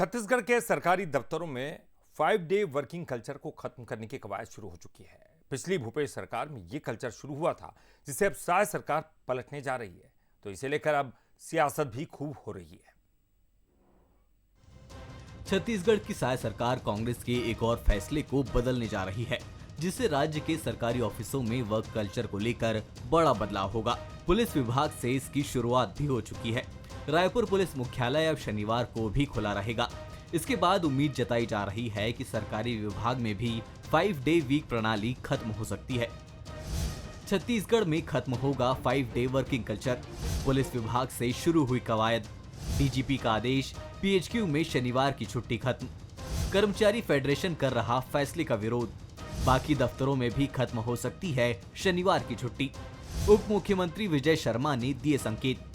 छत्तीसगढ़ के सरकारी दफ्तरों में 5 डे वर्किंग कल्चर को खत्म करने की कवायद शुरू हो चुकी है। पिछली भूपेश सरकार में यह कल्चर शुरू हुआ था, जिसे अब साय सरकार पलटने जा रही है, तो इसे लेकर अब सियासत भी खूब हो रही है। छत्तीसगढ़ की साय सरकार कांग्रेस के एक और फैसले को बदलने जा रही है, जिससे राज्य के सरकारी ऑफिसों में वर्क कल्चर को लेकर बड़ा बदलाव होगा। पुलिस विभाग से इसकी शुरुआत भी हो चुकी है। रायपुर पुलिस मुख्यालय अब शनिवार को भी खुला रहेगा। इसके बाद उम्मीद जताई जा रही है कि सरकारी विभाग में भी 5 डे वीक प्रणाली खत्म हो सकती है। छत्तीसगढ़ में खत्म होगा 5 डे वर्किंग कल्चर। पुलिस विभाग से शुरू हुई कवायद, डीजीपी का आदेश, पीएचक्यू में शनिवार की छुट्टी खत्म। कर्मचारी फेडरेशन कर रहा फैसले का विरोध, बाकी दफ्तरों में भी खत्म हो सकती है शनिवार की छुट्टी। उप मुख्यमंत्री विजय शर्मा ने दिए संकेत।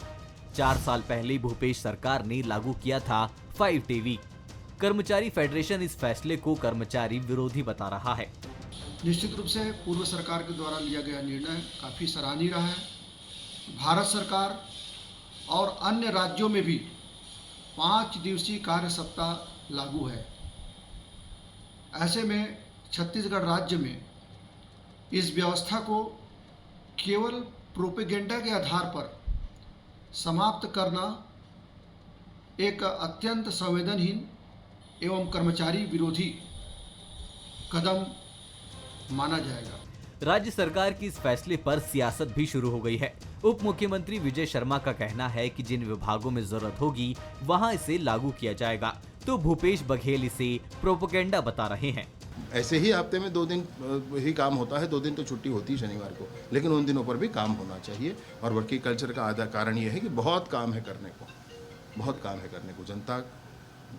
4 साल पहले भूपेश सरकार ने लागू किया था 5 डे वीक। कर्मचारी फेडरेशन इस फैसले को कर्मचारी विरोधी बता रहा है। निश्चित रूप से पूर्व सरकार के द्वारा लिया गया निर्णय काफ़ी सराहनीय रहा है। भारत सरकार और अन्य राज्यों में भी 5 दिवसीय कार्य सप्ताह लागू है। ऐसे में छत्तीसगढ़ राज्य में इस व्यवस्था को केवल प्रोपेगेंडा के आधार पर समाप्त करना एक अत्यंत संवेदनहीन एवं कर्मचारी विरोधी कदम माना जाएगा। राज्य सरकार की इस फैसले पर सियासत भी शुरू हो गई है। उप मुख्यमंत्री विजय शर्मा का कहना है कि जिन विभागों में जरूरत होगी वहां इसे लागू किया जाएगा, तो भूपेश बघेल इसे प्रोपेगेंडा बता रहे हैं। ऐसे ही हफ्ते में 2 दिन ही काम होता है, 2 दिन तो छुट्टी होती है शनिवार को, लेकिन उन दिनों पर भी काम होना चाहिए। और वर्किंग कल्चर का आधा कारण यह है कि बहुत काम है करने को, बहुत काम है करने को। जनता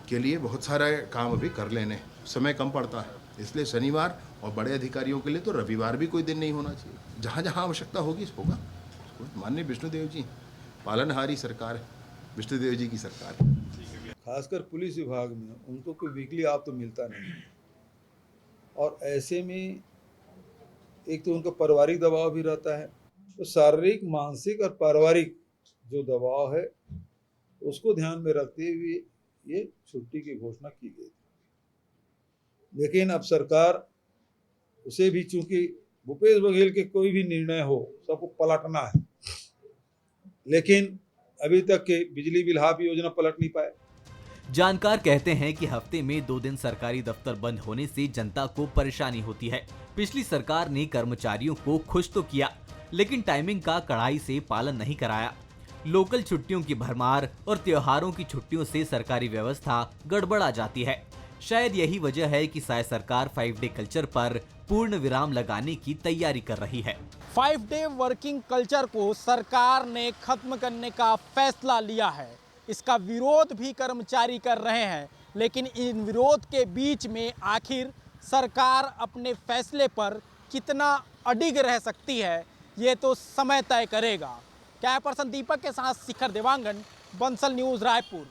के लिए बहुत सारा काम अभी कर लेने, समय कम पड़ता है, इसलिए शनिवार और बड़े अधिकारियों के लिए तो रविवार भी कोई दिन नहीं होना चाहिए। जहाँ जहाँ आवश्यकता होगी होगा। माननीय विष्णुदेव जी पालनहारी सरकार है, विष्णुदेव जी की सरकार है। खासकर पुलिस विभाग में उनको कोई वीकली ऑफ तो मिलता नहीं, और ऐसे में एक तो उनका पारिवारिक दबाव भी रहता है, तो शारीरिक, मानसिक और पारिवारिक जो दबाव है उसको ध्यान में रखते हुए ये छुट्टी की घोषणा की गई थी। लेकिन अब सरकार उसे भी, चूंकि भूपेश बघेल के कोई भी निर्णय हो सबको पलटना है, लेकिन अभी तक के बिजली बिल हाफ योजना पलट नहीं पाए। जानकार कहते हैं कि हफ्ते में 2 दिन सरकारी दफ्तर बंद होने से जनता को परेशानी होती है। पिछली सरकार ने कर्मचारियों को खुश तो किया, लेकिन टाइमिंग का कड़ाई से पालन नहीं कराया। लोकल छुट्टियों की भरमार और त्योहारों की छुट्टियों से सरकारी व्यवस्था गड़बड़ा जाती है। शायद यही वजह है कि साय सरकार 5 डे कल्चर पर पूर्ण विराम लगाने की तैयारी कर रही है। 5 डे वर्किंग कल्चर को सरकार ने खत्म करने का फैसला लिया है। इसका विरोध भी कर्मचारी कर रहे हैं, लेकिन इन विरोध के बीच में आखिर सरकार अपने फैसले पर कितना अडिग रह सकती है, ये तो समय तय करेगा। कैमरा पर्सन दीपक के साथ शिखर देवांगन, बंसल न्यूज़, रायपुर।